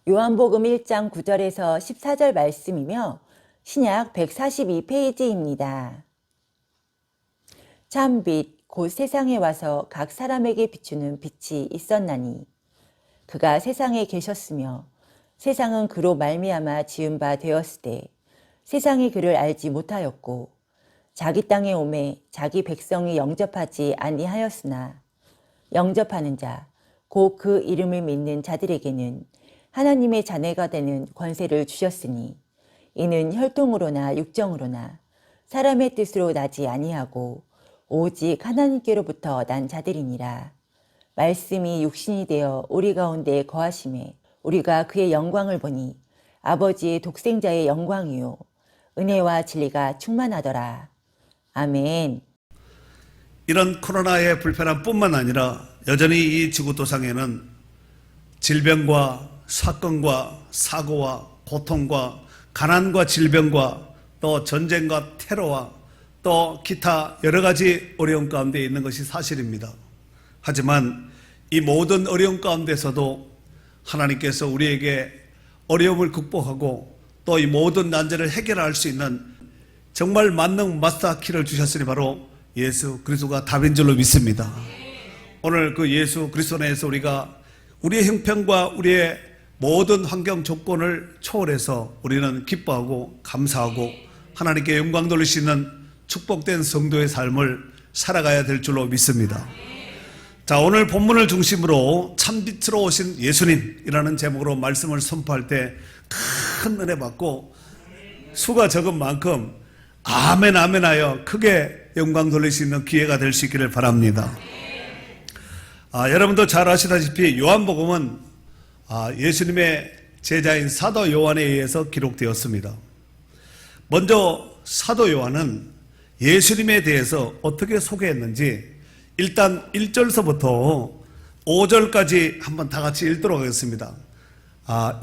요한복음 1장 9절에서 14절 말씀이며 신약 142페이지입니다. 참 빛 곧 세상에 와서 각 사람에게 비추는 빛이 있었나니 그가 세상에 계셨으며 세상은 그로 말미암아 지은 바 되었으되 세상이 그를 알지 못하였고 자기 땅에 오매 자기 백성이 영접하지 아니하였으나 영접하는 자 곧 그 이름을 믿는 자들에게는 하나님의 자녀가 되는 권세를 주셨으니 이는 혈통으로나 육정으로나 사람의 뜻으로 나지 아니하고 오직 하나님께로부터 난 자들이니라. 말씀이 육신이 되어 우리 가운데 거하심에 우리가 그의 영광을 보니 아버지의 독생자의 영광이요 은혜와 진리가 충만하더라. 아멘. 이런 코로나의 불편함뿐만 아니라 여전히 이 지구도상에는 질병과 사건과 사고와 고통과 가난과 질병과 또 전쟁과 테러와 또 기타 여러 가지 어려움 가운데 있는 것이 사실입니다. 하지만 이 모든 어려움 가운데서도 하나님께서 우리에게 어려움을 극복하고 또 이 모든 난제를 해결할 수 있는 정말 만능 마스터키를 주셨으니 바로 예수 그리스도가 답인 줄로 믿습니다. 오늘 그 예수 그리스도 내에서 우리가 우리의 형편과 우리의 모든 환경 조건을 초월해서 우리는 기뻐하고 감사하고 하나님께 영광 돌릴 수 있는 축복된 성도의 삶을 살아가야 될 줄로 믿습니다. 자, 오늘 본문을 중심으로 참빛으로 오신 예수님이라는 제목으로 말씀을 선포할 때 큰 은혜 받고 수가 적은 만큼 아멘 아멘 하여 크게 영광 돌릴 수 있는 기회가 될 수 있기를 바랍니다. 여러분도 잘 아시다시피 요한복음은 예수님의 제자인 사도 요한에 의해서 기록되었습니다. 먼저 사도 요한은 예수님에 대해서 어떻게 소개했는지 일단 1절서부터 5절까지 한번 다 같이 읽도록 하겠습니다.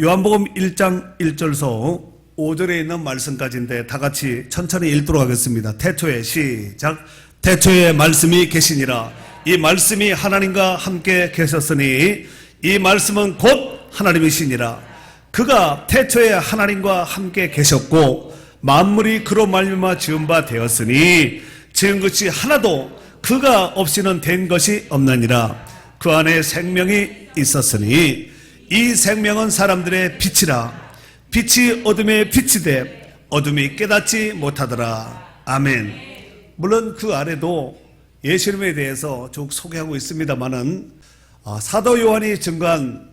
요한복음 1장 1절서 5절에 있는 말씀까지인데 다 같이 천천히 읽도록 하겠습니다. 태초에 시작. 태초에 말씀이 계시니라. 이 말씀이 하나님과 함께 계셨으니 이 말씀은 곧 하나님이시니라. 그가 태초에 하나님과 함께 계셨고 만물이 그로 말미암아 지은 바 되었으니 지은 것이 하나도 그가 없이는 된 것이 없느니라. 그 안에 생명이 있었으니 이 생명은 사람들의 빛이라. 빛이 어둠에 빛이 돼 어둠이 깨닫지 못하더라. 아멘. 물론 그 아래도 예수님에 대해서 쭉 소개하고 있습니다만은 사도 요한이 증거한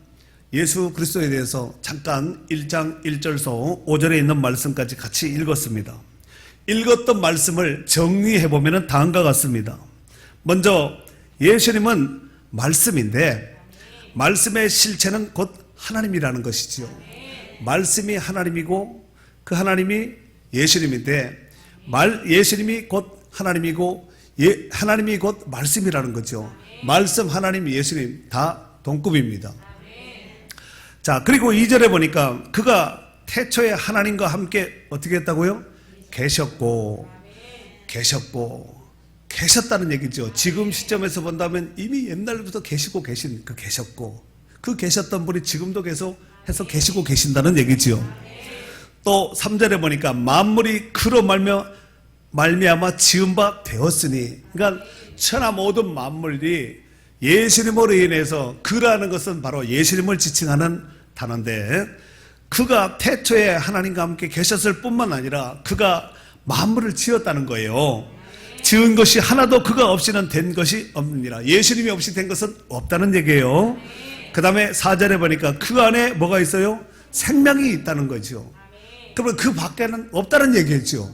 예수 그리스도에 대해서 잠깐 1장 1절서 5절에 있는 말씀까지 같이 읽었습니다. 읽었던 말씀을 정리해보면 다음과 같습니다. 먼저 예수님은 말씀인데 말씀의 실체는 곧 하나님이라는 것이지요. 말씀이 하나님이고 그 하나님이 예수님인데 예수님이 곧 하나님이고 하나님이 곧 말씀이라는 거죠. 말씀, 하나님, 예수님 다 동급입니다. 자, 그리고 2절에 보니까 그가 태초에 하나님과 함께 어떻게 했다고요? 계셨다는 얘기죠. 지금 시점에서 본다면 이미 옛날부터 계시고 계신 그 계셨고 그 계셨던 분이 지금도 계속 해서 계시고 계신다는 얘기죠. 또 3절에 보니까 만물이 그로 말미암아 지은 바 되었으니, 그러니까 천하 모든 만물이 예수님으로 인해서 그라는 것은 바로 예수님을 지칭하는 단어인데 그가 태초에 하나님과 함께 계셨을 뿐만 아니라 그가 만물을 지었다는 거예요. 지은 것이 하나도 그가 없이는 된 것이 없느니라. 예수님이 없이 된 것은 없다는 얘기예요. 그 다음에 4절에 보니까 그 안에 뭐가 있어요? 생명이 있다는 거죠. 그러면 그 밖에는 없다는 얘기죠.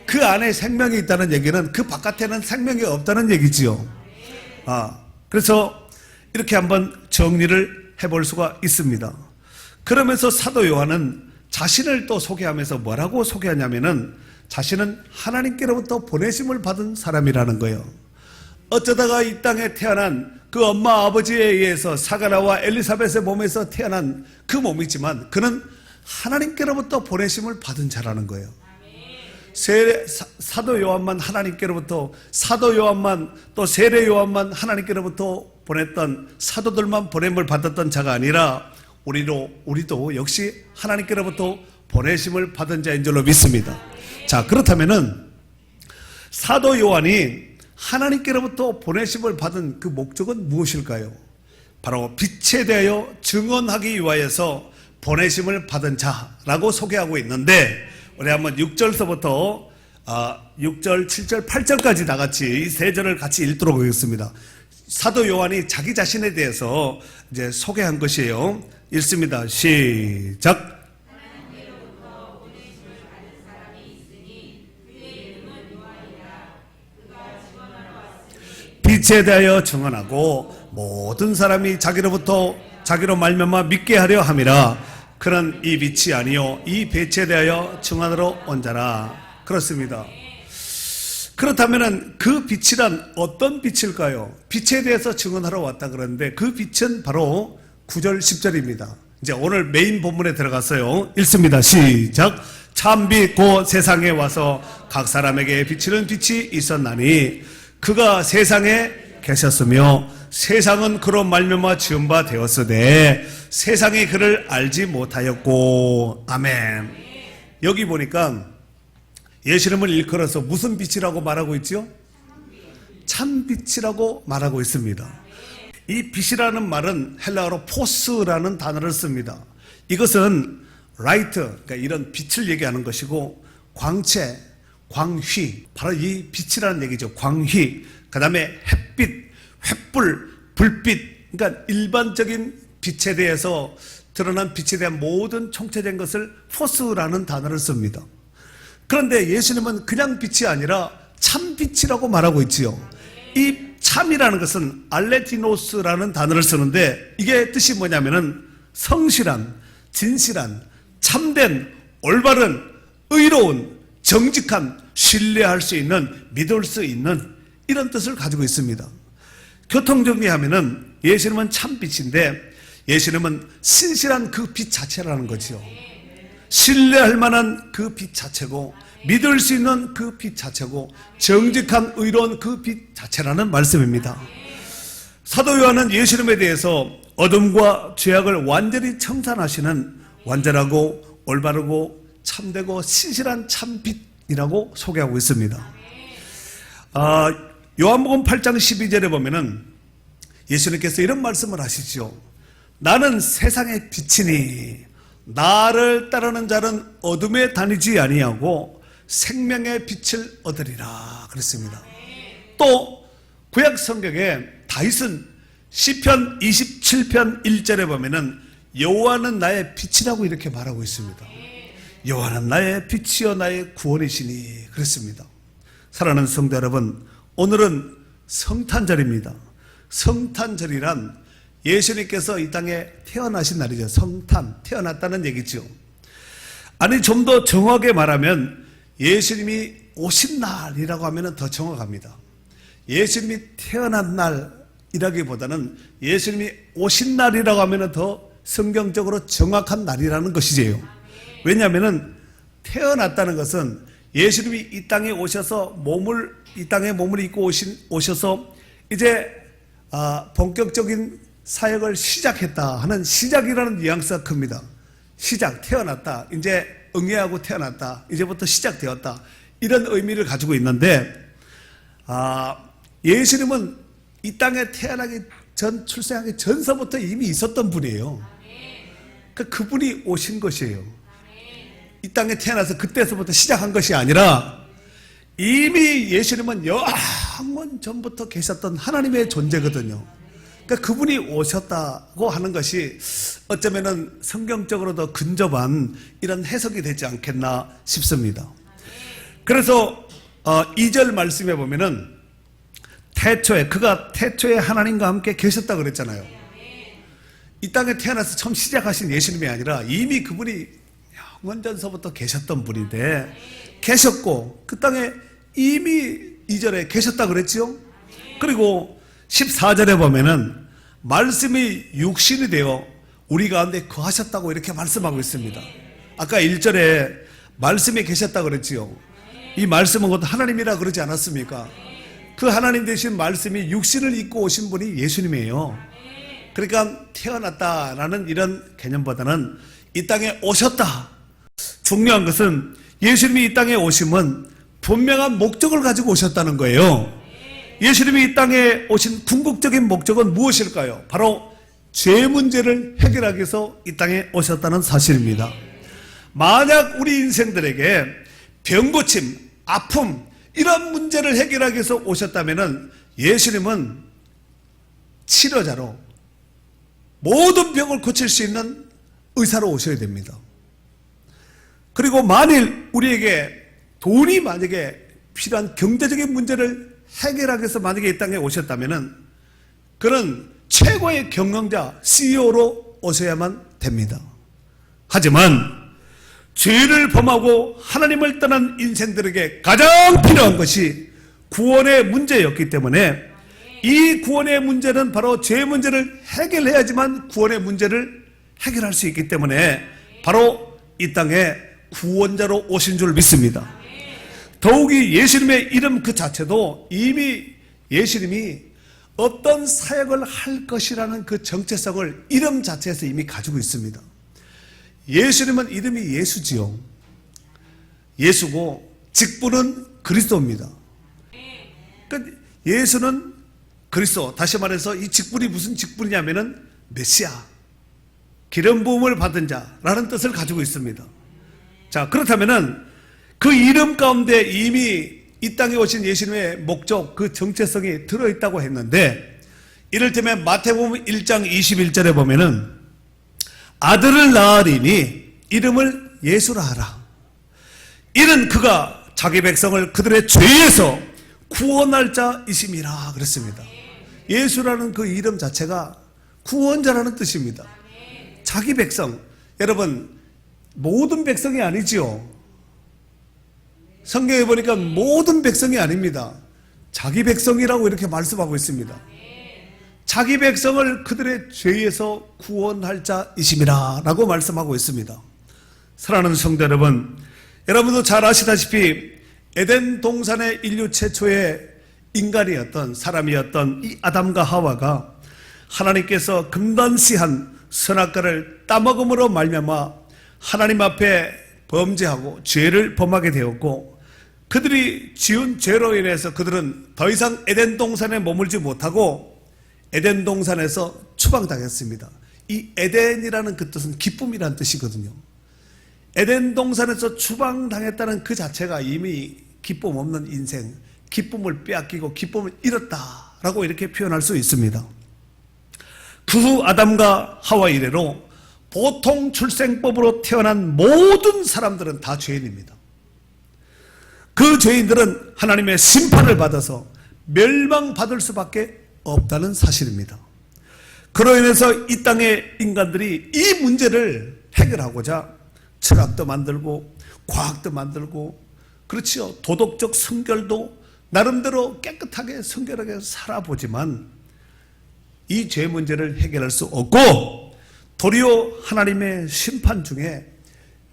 그 안에 생명이 있다는 얘기는 그 바깥에는 생명이 없다는 얘기지요. 그래서 이렇게 한번 정리를 해볼 수가 있습니다. 그러면서 사도 요한은 자신을 또 소개하면서 뭐라고 소개하냐면은 자신은 하나님께로부터 보내심을 받은 사람이라는 거예요. 어쩌다가 이 땅에 태어난 그 엄마 아버지에 의해서 사가라와 엘리사벳의 몸에서 태어난 그 몸이지만 그는 하나님께로부터 보내심을 받은 자라는 거예요. 사도 요한만 하나님께로부터, 사도 요한만 또 세례 요한만 하나님께로부터 보냈던 사도들만 보냄을 받았던 자가 아니라 우리도 역시 하나님께로부터 보내심을 받은 자인 줄로 믿습니다. 자, 그렇다면은 사도 요한이 하나님께로부터 보내심을 받은 그 목적은 무엇일까요? 바로 빛에 대하여 증언하기 위하여서 보내심을 받은 자라고 소개하고 있는데, 우리 한번 6절서부터 6절, 7절, 8절까지 다 같이 이 세 절을 같이 읽도록 하겠습니다. 사도 요한이 자기 자신에 대해서 이제 소개한 것이에요. 읽습니다. 시작. 빛에 대하여 증언하고 모든 사람이 자기로 말미암아 믿게 하려 함이라. 그는 이 빛이 아니요 이 빛에 대하여 증언하러 온 자라. 그렇습니다. 그렇다면 그 빛이란 어떤 빛일까요? 빛에 대해서 증언하러 왔다 그러는데 그 빛은 바로 9절 10절입니다. 이제 오늘 메인 본문에 들어갔어요. 읽습니다. 시작. 참빛 곧 세상에 와서 각 사람에게 비치는 빛이 있었나니 그가 세상에 계셨으며 세상은 그로 말미암아 지은 바 되었으되 세상이 그를 알지 못하였고. 아멘. 여기 보니까 예수님을 일컬어서 무슨 빛이라고 말하고 있죠? 참빛이라고 말하고 있습니다. 이 빛이라는 말은 헬라어로 포스라는 단어를 씁니다. 이것은 라이트, 그러니까 이런 빛을 얘기하는 것이고, 광채, 광휘, 바로 이 빛이라는 얘기죠. 광휘, 그 다음에 햇빛, 횃불, 불빛, 그러니까 일반적인 빛에 대해서 드러난 빛에 대한 모든 총체된 것을 포스라는 단어를 씁니다. 그런데 예수님은 그냥 빛이 아니라 참빛이라고 말하고 있지요. 이 참이라는 것은 알레티노스라는 단어를 쓰는데 이게 뜻이 뭐냐면은 성실한, 진실한, 참된, 올바른, 의로운, 정직한, 신뢰할 수 있는, 믿을 수 있는 이런 뜻을 가지고 있습니다. 교통정리하면은 예수님은 참빛인데 예수님은 신실한 그 빛 자체라는 거지요. 신뢰할 만한 그 빛 자체고 믿을 수 있는 그 빛 자체고 정직한 의로운 그 빛 자체라는 말씀입니다. 사도 요한은 예수님에 대해서 어둠과 죄악을 완전히 청산하시는 완전하고 올바르고 참되고 신실한 참빛이라고 소개하고 있습니다. 요한복음 8장 12절에 보면은 예수님께서 이런 말씀을 하시죠. 나는 세상의 빛이니 나를 따르는 자는 어둠에 다니지 아니하고 생명의 빛을 얻으리라 그랬습니다. 또 구약 성경에 다윗은 시편 27편 1절에 보면은 여호와는 나의 빛이라고 이렇게 말하고 있습니다. 여호와는 나의 빛이요 나의 구원이시니 그랬습니다. 사랑하는 성도 여러분, 오늘은 성탄절입니다. 성탄절이란 예수님께서 이 땅에 태어나신 날이죠. 성탄, 태어났다는 얘기죠. 아니, 좀 더 정확하게 말하면 예수님이 오신 날이라고 하면 더 정확합니다. 예수님이 태어난 날이라기보다는 예수님이 오신 날이라고 하면 더 성경적으로 정확한 날이라는 것이지요. 왜냐하면 태어났다는 것은 예수님이 이 땅에 오셔서 이 땅에 몸을 입고 오셔서 이제 본격적인 사역을 시작했다 하는 시작이라는 뉘앙스가 큽니다. 시작, 태어났다. 이제 응애하고 태어났다. 이제부터 시작되었다. 이런 의미를 가지고 있는데 예수님은 이 땅에 태어나기 전, 출생하기 전서부터 이미 있었던 분이에요. 그분이 오신 것이에요. 이 땅에 태어나서 그때서부터 시작한 것이 아니라 이미 예수님은 영원 전부터 계셨던 하나님의 존재거든요. 그러니까 그분이 오셨다고 하는 것이 어쩌면은 성경적으로 더 근접한 이런 해석이 되지 않겠나 싶습니다. 그래서 2절 말씀에 보면은 그가 태초에 하나님과 함께 계셨다 그랬잖아요. 이 땅에 태어나서 처음 시작하신 예수님이 아니라 이미 그분이 영원전서부터 계셨던 분인데 계셨고 그 땅에 이미 2절에 계셨다 그랬죠. 그리고 14절에 보면은 말씀이 육신이 되어 우리 가운데 거하셨다고 이렇게 말씀하고 있습니다. 아까 1절에 말씀이 계셨다 그랬지요. 이 말씀은 곧 하나님이라 그러지 않았습니까? 그 하나님 되신 말씀이 육신을 입고 오신 분이 예수님이에요. 그러니까 태어났다라는 이런 개념보다는 이 땅에 오셨다. 중요한 것은 예수님이 이 땅에 오심은 분명한 목적을 가지고 오셨다는 거예요. 예수님이 이 땅에 오신 궁극적인 목적은 무엇일까요? 바로 죄 문제를 해결하기 위해서 이 땅에 오셨다는 사실입니다. 만약 우리 인생들에게 병고침, 아픔 이런 문제를 해결하기 위해서 오셨다면 예수님은 치료자로 모든 병을 고칠 수 있는 의사로 오셔야 됩니다. 그리고 만일 우리에게 돈이 만약에 필요한 경제적인 문제를 해결하기 위해서 만약에 이 땅에 오셨다면 그는 최고의 경영자, CEO로 오셔야만 됩니다. 하지만 죄를 범하고 하나님을 떠난 인생들에게 가장 필요한 것이 구원의 문제였기 때문에 이 구원의 문제는 바로 죄 문제를 해결해야지만 구원의 문제를 해결할 수 있기 때문에 바로 이 땅에 구원자로 오신 줄 믿습니다. 더욱이 예수님의 이름 그 자체도 이미 예수님이 어떤 사역을 할 것이라는 그 정체성을 이름 자체에서 이미 가지고 있습니다. 예수님은 이름이 예수지요. 예수고 직분은 그리스도입니다. 그러니까 예수는 그리스도, 다시 말해서 이 직분이 무슨 직분이냐면은 메시아, 기름 부음을 받은 자라는 뜻을 가지고 있습니다. 자, 그렇다면은 그 이름 가운데 이미 이 땅에 오신 예수님의 목적, 그 정체성이 들어있다고 했는데, 이를테면 마태복음 1장 21절에 보면은 아들을 낳으리니 이름을 예수라 하라. 이는 그가 자기 백성을 그들의 죄에서 구원할 자이심이라 그랬습니다. 예수라는 그 이름 자체가 구원자라는 뜻입니다. 자기 백성, 여러분 모든 백성이 아니지요. 성경에 보니까 모든 백성이 아닙니다. 자기 백성이라고 이렇게 말씀하고 있습니다. 자기 백성을 그들의 죄에서 구원할 자이심이라 라고 말씀하고 있습니다. 사랑하는 성도 여러분, 여러분도 잘 아시다시피 에덴 동산의 인류 최초의 인간이었던 사람이었던 이 아담과 하와가 하나님께서 금단시한 선악과를 따먹음으로 말미암아 하나님 앞에 범죄하고 죄를 범하게 되었고, 그들이 지은 죄로 인해서 그들은 더 이상 에덴 동산에 머물지 못하고 에덴 동산에서 추방당했습니다. 이 에덴이라는 그 뜻은 기쁨이라는 뜻이거든요. 에덴 동산에서 추방당했다는 그 자체가 이미 기쁨 없는 인생, 기쁨을 빼앗기고 기쁨을 잃었다라고 이렇게 표현할 수 있습니다. 그 후 아담과 하와 이래로 보통 출생법으로 태어난 모든 사람들은 다 죄인입니다. 그 죄인들은 하나님의 심판을 받아서 멸망받을 수밖에 없다는 사실입니다. 그로 인해서 이 땅의 인간들이 이 문제를 해결하고자 철학도 만들고 과학도 만들고, 그렇지요, 도덕적 성결도 나름대로 깨끗하게 성결하게 살아보지만 이 죄 문제를 해결할 수 없고 도리어 하나님의 심판 중에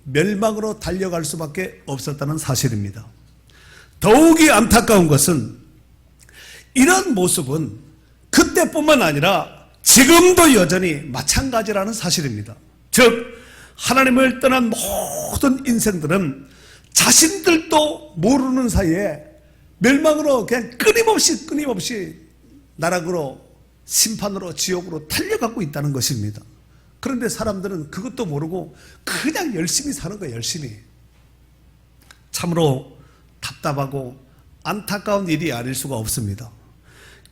멸망으로 달려갈 수밖에 없었다는 사실입니다. 더욱이 안타까운 것은 이런 모습은 그때뿐만 아니라 지금도 여전히 마찬가지라는 사실입니다. 즉 하나님을 떠난 모든 인생들은 자신들도 모르는 사이에 멸망으로 그냥 끊임없이 나락으로, 심판으로, 지옥으로 달려가고 있다는 것입니다. 그런데 사람들은 그것도 모르고 그냥 열심히 사는 거예요. 열심히. 참으로 답답하고 안타까운 일이 아닐 수가 없습니다.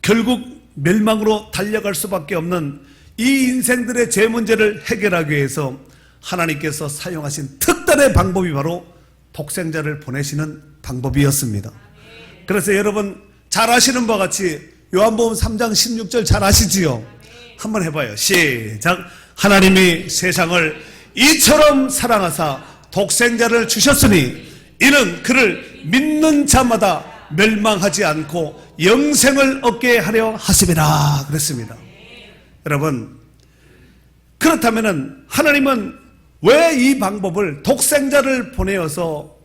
결국 멸망으로 달려갈 수밖에 없는 이 인생들의 죄 문제를 해결하기 위해서 하나님께서 사용하신 특단의 방법이 바로 독생자를 보내시는 방법이었습니다. 그래서 여러분 잘 아시는 바와 같이 요한복음 3장 16절 잘 아시지요? 한번 해봐요. 시작. 하나님이 세상을 이처럼 사랑하사 독생자를 주셨으니 이는 그를 믿는 자마다 멸망하지 않고 영생을 얻게 하려 하심이라 그랬습니다. 여러분, 그렇다면 하나님은 왜 이 방법을, 독생자를 보내어서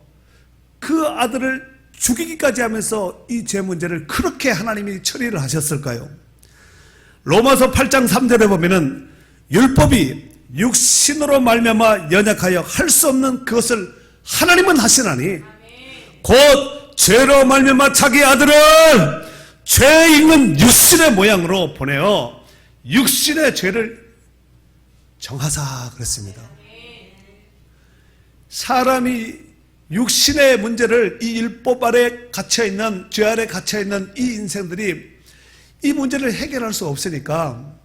그 아들을 죽이기까지 하면서 이 죄 문제를 그렇게 하나님이 처리를 하셨을까요? 로마서 8장 3절에 보면은 율법이 육신으로 말미암아 연약하여 할 수 없는 그것을 하나님은 하시나니 곧 죄로 말미암아 자기 아들을 죄 있는 육신의 모양으로 보내어 육신의 죄를 정하사 그랬습니다. 사람이 육신의 문제를 이 율법 아래 갇혀있는, 죄 아래 갇혀있는 이 인생들이 이 문제를 해결할 수 없으니까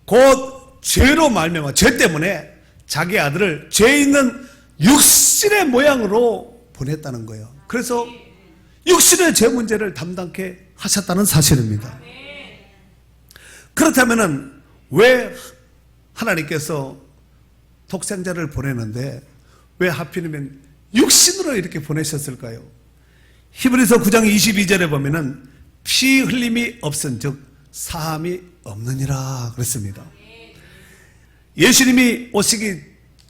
곧 죄로 말미암아 죄 때문에 자기 아들을 죄 있는 육신의 모양으로 보냈다는 거예요. 그래서 육신의 죄 문제를 담당케 하셨다는 사실입니다. 그렇다면 왜 하나님께서 독생자를 보내는데 왜 하필이면 육신으로 이렇게 보내셨을까요? 히브리서 9장 22절에 보면은 피 흘림이 없은즉 사함이 없느니라 그랬습니다. 예수님이 오시기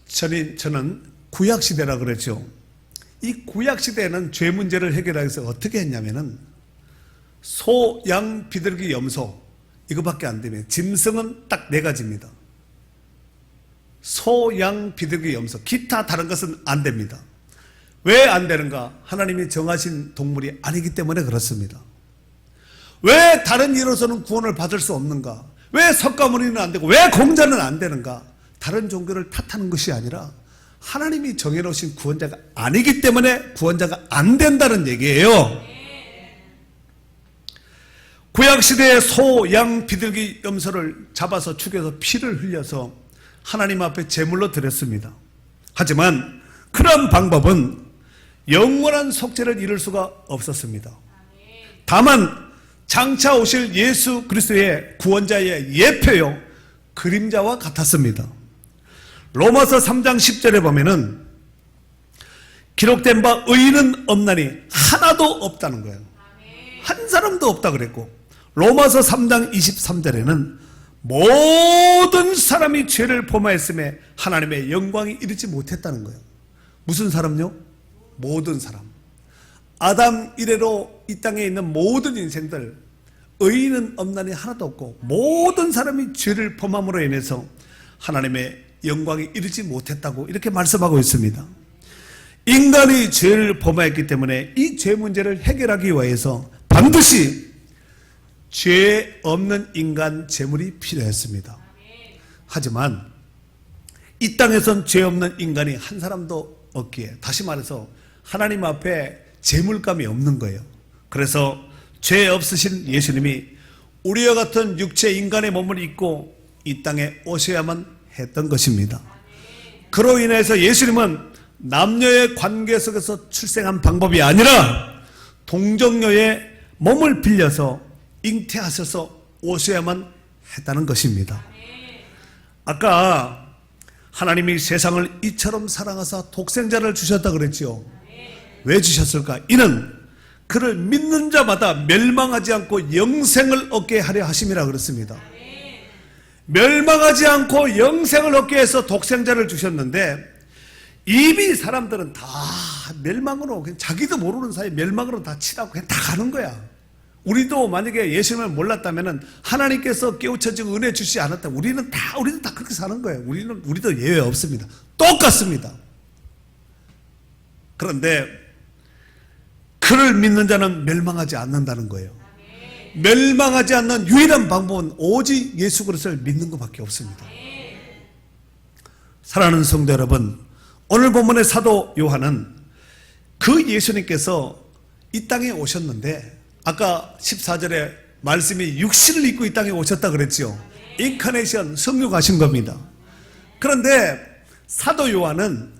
전인 저는 구약시대라 그랬죠. 이 구약시대에는 죄 문제를 해결하기 위해서 어떻게 했냐면은 소, 양, 비둘기, 염소 이거밖에 안 되면 짐승은 딱 4가지입니다. 소, 양, 비둘기, 염소 기타 다른 것은 안 됩니다. 왜 안 되는가? 하나님이 정하신 동물이 아니기 때문에 그렇습니다. 왜 다른 이로서는 구원을 받을 수 없는가? 왜 석가모니는 안 되고 왜 공자는 안 되는가? 다른 종교를 탓하는 것이 아니라 하나님이 정해놓으신 구원자가 아니기 때문에 구원자가 안 된다는 얘기예요. 구약시대에 소, 양, 비둘기, 염소를 잡아서 죽여서 피를 흘려서 하나님 앞에 제물로 드렸습니다. 하지만 그런 방법은 영원한 속죄를 이룰 수가 없었습니다. 다만 장차 오실 예수 그리스도의 구원자의 예표요 그림자와 같았습니다. 로마서 3장 10절에 보면은 기록된 바 의인은 없나니 하나도 없다는 거예요. 한 사람도 없다 그랬고 로마서 3장 23절에는 모든 사람이 죄를 범하였음에 하나님의 영광이 이르지 못했다는 거예요. 무슨 사람요? 모든 사람. 아담 이래로 이 땅에 있는 모든 인생들 의인은 없나니 하나도 없고 모든 사람이 죄를 범함으로 인해서 하나님의 영광이 이르지 못했다고 이렇게 말씀하고 있습니다. 인간이 죄를 범하였기 때문에 이 죄 문제를 해결하기 위해서 반드시 죄 없는 인간 제물이 필요했습니다. 하지만 이 땅에선 죄 없는 인간이 한 사람도 없기에 다시 말해서 하나님 앞에 제물감이 없는 거예요. 그래서 죄 없으신 예수님이 우리와 같은 육체 인간의 몸을 입고 이 땅에 오셔야만 했던 것입니다. 그로 인해서 예수님은 남녀의 관계 속에서 출생한 방법이 아니라 동정녀의 몸을 빌려서 잉태하셔서 오셔야만 했다는 것입니다. 아까 하나님이 세상을 이처럼 사랑하사 독생자를 주셨다 그랬죠. 왜 주셨을까? 이는 그를 믿는 자마다 멸망하지 않고 영생을 얻게 하려 하심이라 그랬습니다. 멸망하지 않고 영생을 얻게 해서 독생자를 주셨는데 이미 사람들은 다 멸망으로 그냥 자기도 모르는 사이에 멸망으로 다 치라고 그냥 다 가는 거야. 우리도 만약에 예수님을 몰랐다면 하나님께서 깨우쳐지고 은혜 주시지 않았다면 우리도 다 그렇게 사는 거예요. 우리도 예외 없습니다. 똑같습니다. 그런데 그를 믿는 자는 멸망하지 않는다는 거예요. 멸망하지 않는 유일한 방법은 오직 예수 그리스도를 믿는 것밖에 없습니다. 사랑하는 성도 여러분, 오늘 본문의 사도 요한은 그 예수님께서 이 땅에 오셨는데 아까 14절에 말씀이 육신을 입고 이 땅에 오셨다 그랬죠. 인카네이션, 성육하신 겁니다. 그런데 사도 요한은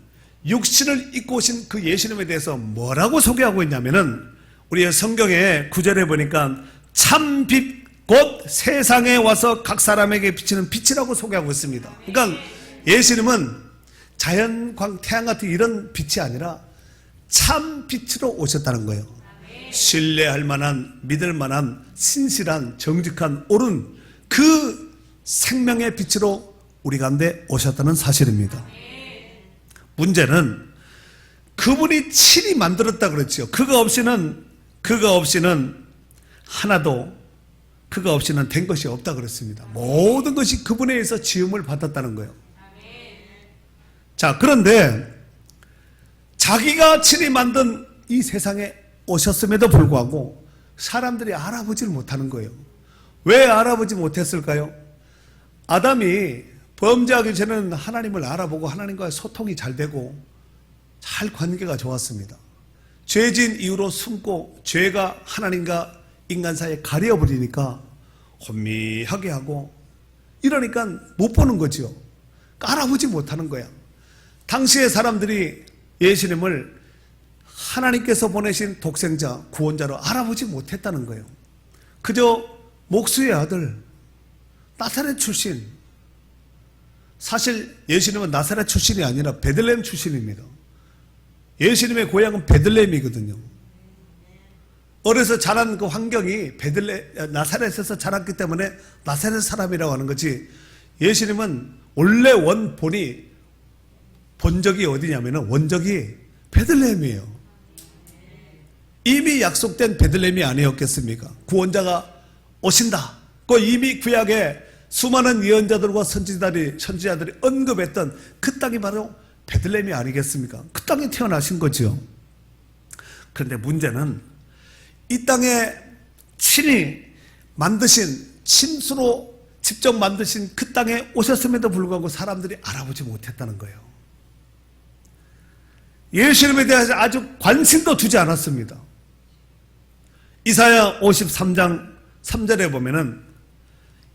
육신을 입고 오신 그 예수님에 대해서 뭐라고 소개하고 있냐면은 우리의 성경의 구절에 보니까 참빛 곧 세상에 와서 각 사람에게 비치는 빛이라고 소개하고 있습니다. 그러니까 예수님은 자연광, 태양 같은 이런 빛이 아니라 참 빛으로 오셨다는 거예요. 신뢰할 만한, 믿을 만한, 신실한, 정직한, 옳은 그 생명의 빛으로 우리 가운데 오셨다는 사실입니다. 문제는 그분이 친히 만들었다 그랬죠. 그거 없이는 하나도 그가 없이는 된 것이 없다 그랬습니다. 모든 것이 그분에 의해서 지음을 받았다는 거예요. 자, 그런데 자기가 친히 만든 이 세상에 오셨음에도 불구하고 사람들이 알아보지를 못하는 거예요. 왜 알아보지 못했을까요? 아담이 범죄하기 전에는 하나님을 알아보고 하나님과의 소통이 잘 되고 잘 관계가 좋았습니다. 죄진 이후로 숨고 죄가 하나님과 인간 사이에 가려버리니까 혼미하게 하고 이러니까 못 보는 거죠. 알아보지 못하는 거야. 당시의 사람들이 예수님을 하나님께서 보내신 독생자, 구원자로 알아보지 못했다는 거예요. 그저 목수의 아들, 나사렛 출신. 사실 예수님은 나사렛 출신이 아니라 베들레헴 출신입니다. 예수님의 고향은 베들레헴이거든요. 어려서 자란 그 환경이 나사렛에서 자랐기 때문에 나사렛 사람이라고 하는 거지, 예수님은 원래 원본이 본적이 어디냐면은 원적이 베들레헴이에요. 이미 약속된 베들레헴이 아니었겠습니까? 구원자가 오신다. 그 이미 구약에 수많은 예언자들과 선지자들이 언급했던 그 땅이 바로 베들레헴이 아니겠습니까? 그 땅에 태어나신 거죠. 그런데 문제는 이 땅에 친히 만드신, 침수로 직접 만드신 그 땅에 오셨음에도 불구하고 사람들이 알아보지 못했다는 거예요. 예수님에 대해서 아주 관심도 두지 않았습니다. 이사야 53장 3절에 보면은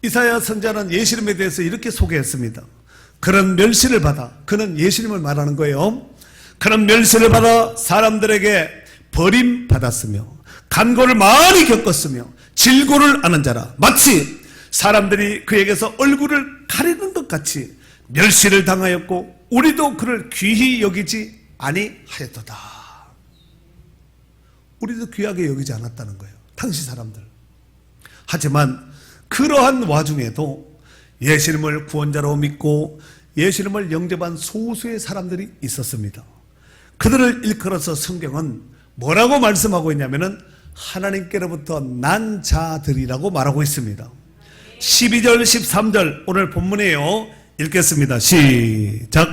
이사야 선지자는 예수님에 대해서 이렇게 소개했습니다. 그런 멸시를 받아, 그는 예수님을 말하는 거예요. 그런 멸시를 받아 사람들에게 버림받았으며 간고를 많이 겪었으며 질고를 아는 자라, 마치 사람들이 그에게서 얼굴을 가리는 것 같이 멸시를 당하였고 우리도 그를 귀히 여기지 아니하였도다. 우리도 귀하게 여기지 않았다는 거예요, 당시 사람들. 하지만 그러한 와중에도 예수님을 구원자로 믿고 예수님을 영접한 소수의 사람들이 있었습니다. 그들을 일컬어서 성경은 뭐라고 말씀하고 있냐면은 하나님께로부터 난 자들이라고 말하고 있습니다. 12절 13절 오늘 본문이에요. 읽겠습니다. 시작.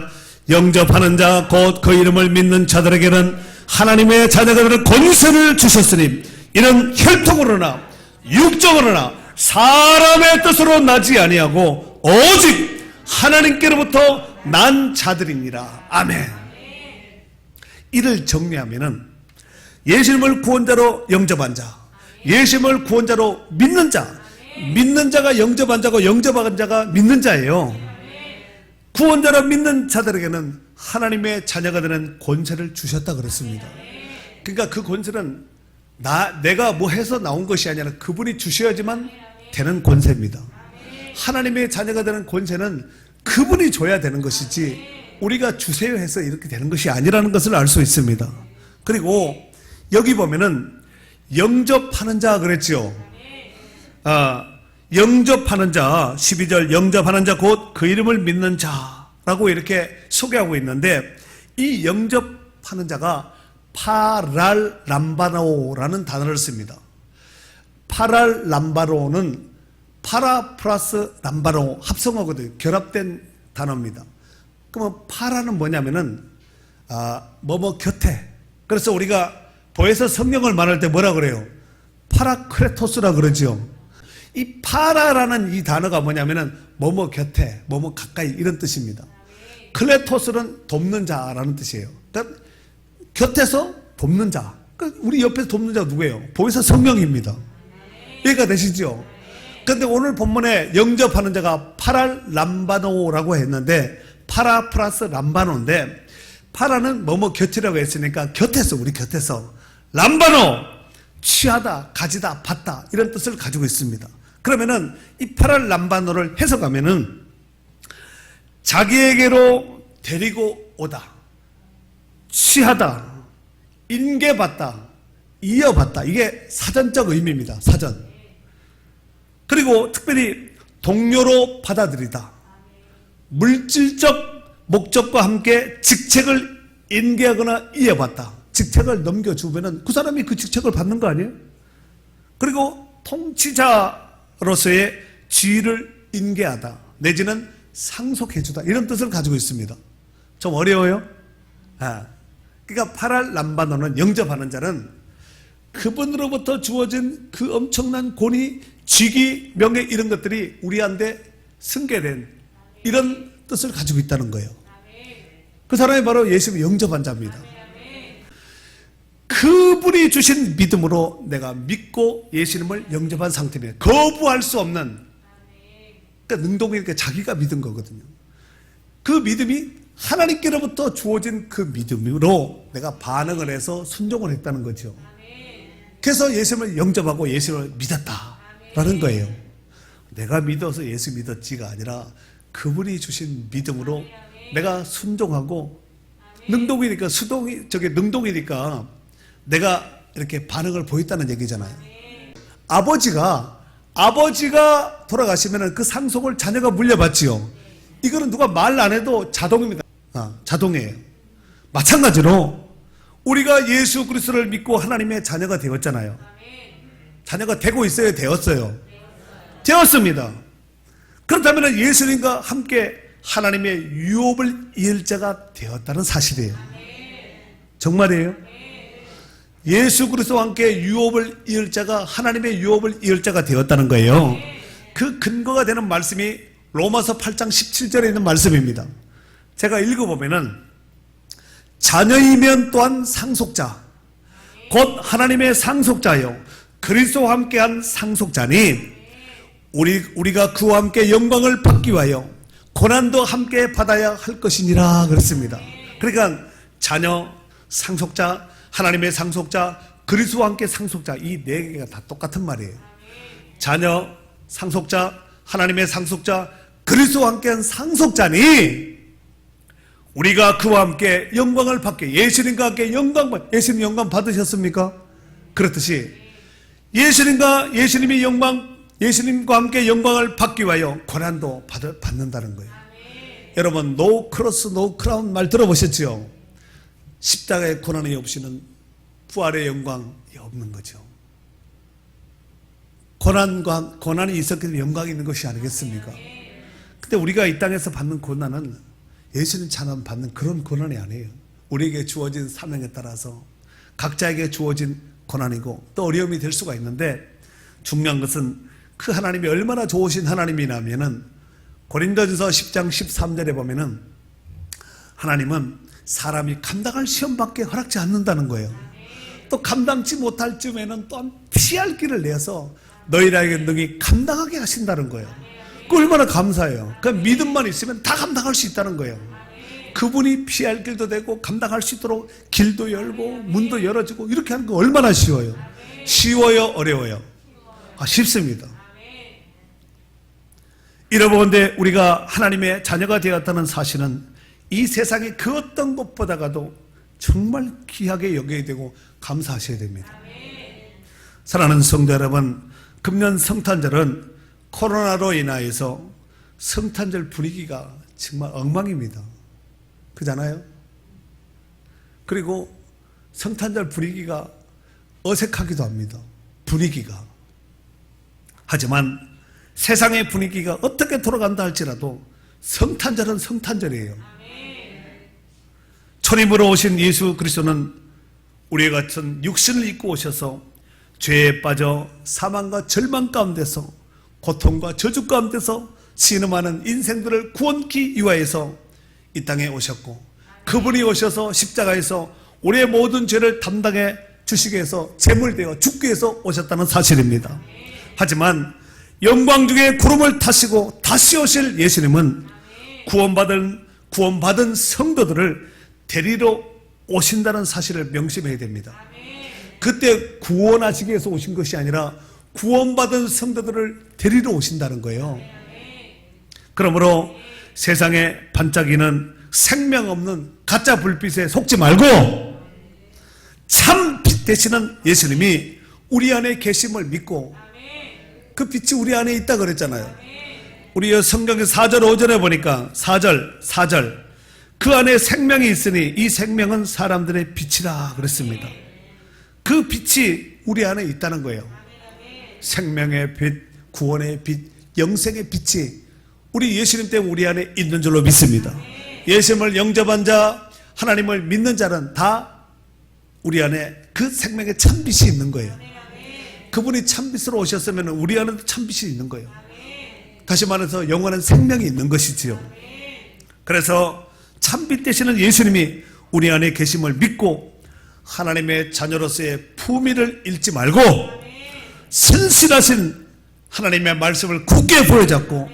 영접하는 자 곧 그 이름을 믿는 자들에게는 하나님의 자녀가 되는 권세를 주셨으니 이는 혈통으로나 육적으로나 사람의 뜻으로 나지 아니하고 오직 하나님께로부터 난 자들이니라. 아멘. 이를 정리하면은 예수님을 구원자로 영접한 자, 예수님을 구원자로 믿는 자, 믿는 자가 영접한 자고 영접한 자가 믿는 자예요. 구원자로 믿는 자들에게는 하나님의 자녀가 되는 권세를 주셨다 그랬습니다. 그러니까 그 권세는 내가 뭐 해서 나온 것이 아니라 그분이 주셔야지만 되는 권세입니다. 하나님의 자녀가 되는 권세는 그분이 줘야 되는 것이지 우리가 주세요 해서 이렇게 되는 것이 아니라는 것을 알 수 있습니다. 그리고 여기 보면은 영접하는 자 그랬죠. 영접하는 자, 12절 영접하는 자 곧 그 이름을 믿는 자라고 이렇게 소개하고 있는데, 이 영접하는 자가 파랄람바노라는 단어를 씁니다. 파랄람바노는 파라 플러스 람바노 합성어거든요. 결합된 단어입니다. 그러면 파라는 뭐냐면은 뭐뭐 곁에. 그래서 우리가 보혜사 성령을 말할 때 뭐라 그래요? 파라크레토스라 그러죠. 이 파라라는 이 단어가 뭐냐면은 뭐뭐 곁에, 뭐뭐 가까이 이런 뜻입니다. 클레토스는 돕는 자라는 뜻이에요. 그러니까 곁에서 돕는 자. 그러니까 우리 옆에서 돕는 자가 누구예요? 보혜사 성령입니다. 이해가 되시죠? 그런데 오늘 본문에 영접하는 자가 파랄람바노라고 했는데 파라 플러스 람바노인데, 파라는 뭐뭐 곁이라고 했으니까 곁에서, 우리 곁에서, 람바노 취하다, 가지다, 받다 이런 뜻을 가지고 있습니다. 그러면은 이 파랄람바노를 해석하면은 자기에게로 데리고 오다, 취하다, 인계받다, 이어받다, 이게 사전적 의미입니다. 사전. 그리고 특별히 동료로 받아들이다, 물질적 목적과 함께 직책을 인계하거나 이어받다, 직책을 넘겨주면은 그 사람이 그 직책을 받는 거 아니에요? 그리고 통치자 자로서의 지위를 인계하다 내지는 상속해주다 이런 뜻을 가지고 있습니다. 좀 어려워요? 그러니까 파랄람바노는 영접하는 자는 그분으로부터 주어진 그 엄청난 권위, 직위, 명예 이런 것들이 우리한테 승계된 이런 뜻을 가지고 있다는 거예요. 그 사람이 바로 예수를 영접한 자입니다. 그분이 주신 믿음으로 내가 믿고 예수님을 영접한 상태입니다. 거부할 수 없는, 그러니까 능동이니까 자기가 믿은 거거든요. 그 믿음이 하나님께로부터 주어진 그 믿음으로 내가 반응을 해서 순종을 했다는 거죠. 그래서 예수님을 영접하고 예수님을 믿었다라는 거예요. 내가 믿어서 예수 믿었지가 아니라 그분이 주신 믿음으로 내가 순종하고, 능동이니까 능동이니까 내가 이렇게 반응을 보였다는 얘기잖아요. 아버지가 돌아가시면 그 상속을 자녀가 물려받지요. 이거는 누가 말 안 해도 자동입니다. 자동이에요. 마찬가지로 우리가 예수 그리스도를 믿고 하나님의 자녀가 되었잖아요. 자녀가 되고 있어요? 되었어요? 되었습니다. 그렇다면 예수님과 함께 하나님의 유업을 이을 자가 되었다는 사실이에요. 정말이에요? 예수 그리스도와 함께 유업을 이을 자가, 하나님의 유업을 이을 자가 되었다는 거예요. 그 근거가 되는 말씀이 로마서 8장 17절에 있는 말씀입니다. 제가 읽어보면은, 자녀이면 또한 상속자, 곧 하나님의 상속자요 그리스도와 함께한 상속자니 우리가 그와 함께 영광을 받기 위하여 고난도 함께 받아야 할 것이니라 그랬습니다. 그러니까 자녀, 상속자, 하나님의 상속자, 그리스도와 함께 상속자, 이 네 개가 다 똑같은 말이에요. 자녀, 상속자, 하나님의 상속자, 그리스도와 함께한 상속자니 우리가 그와 함께 영광을 받게, 예수님과 함께 예수님 영광 받으셨습니까? 그렇듯이 예수님과 함께 영광을 받기 위하여 고난도 받는다는 거예요. 여러분, 노 크로스 노 크라운 말 들어보셨죠? 십자가의 고난이 없이는 부활의 영광이 없는 거죠. 고난이 있었기 때문에 영광이 있는 것이 아니겠습니까? 근데 우리가 이 땅에서 받는 고난은 예수님처럼 받는 그런 고난이 아니에요. 우리에게 주어진 사명에 따라서 각자에게 주어진 고난이고 또 어려움이 될 수가 있는데, 중요한 것은 그 하나님이 얼마나 좋으신 하나님이냐면은 고린도전서 10장 13절에 보면은 하나님은 사람이 감당할 시험밖에 허락지 않는다는 거예요. 또 감당치 못할 쯤에는 또한 피할 길을 내서 너희에게 능히 감당하게 하신다는 거예요. 그 얼마나 감사해요. 그 믿음만 있으면 다 감당할 수 있다는 거예요. 그분이 피할 길도 되고 감당할 수 있도록 길도 열고 문도 열어지고 이렇게 하는 거 얼마나 쉬워요. 쉬워요? 어려워요? 쉽습니다. 이러본데 우리가 하나님의 자녀가 되었다는 사실은 이 세상의 그 어떤 것보다도 정말 귀하게 여겨야 되고 감사하셔야 됩니다. 사랑하는 성도 여러분, 금년 성탄절은 코로나로 인하여서 성탄절 분위기가 정말 엉망입니다. 그잖아요? 그리고 성탄절 분위기가 어색하기도 합니다. 분위기가. 하지만 세상의 분위기가 어떻게 돌아간다 할지라도 성탄절은 성탄절이에요. 초림으로 오신 예수 그리스도는 우리 같은 육신을 입고 오셔서 죄에 빠져 사망과 절망 가운데서 고통과 저주 가운데서 신음하는 인생들을 구원케 위하여서 이 땅에 오셨고, 그분이 오셔서 십자가에서 우리의 모든 죄를 담당해 주시기 위해서 제물되어 죽기 위해서 오셨다는 사실입니다. 하지만 영광 중에 구름을 타시고 다시 오실 예수님은 구원받은 성도들을 데리러 오신다는 사실을 명심해야 됩니다. 그때 구원하시기 위해서 오신 것이 아니라 구원받은 성도들을 데리러 오신다는 거예요. 그러므로 세상에 반짝이는 생명 없는 가짜 불빛에 속지 말고 참 빛 되시는 예수님이 우리 안에 계심을 믿고, 그 빛이 우리 안에 있다 그랬잖아요. 우리 성경의 4절 5절에 보니까 4절 그 안에 생명이 있으니 이 생명은 사람들의 빛이다 그랬습니다. 그 빛이 우리 안에 있다는 거예요. 생명의 빛, 구원의 빛, 영생의 빛이 우리 예수님 때문에 우리 안에 있는 줄로 믿습니다. 예수님을 영접한 자, 하나님을 믿는 자는 다 우리 안에 그 생명의 참빛이 있는 거예요. 그분이 참빛으로 오셨으면 우리 안에도 참빛이 있는 거예요. 다시 말해서 영원한 생명이 있는 것이지요. 그래서 참빛 되시는 예수님이 우리 안에 계심을 믿고 하나님의 자녀로서의 품위를 잃지 말고 신실하신 하나님의 말씀을 굳게 보여잡고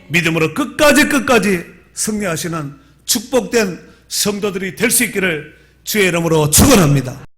믿음으로 끝까지 승리하시는 축복된 성도들이 될 수 있기를 주의 이름으로 축원합니다.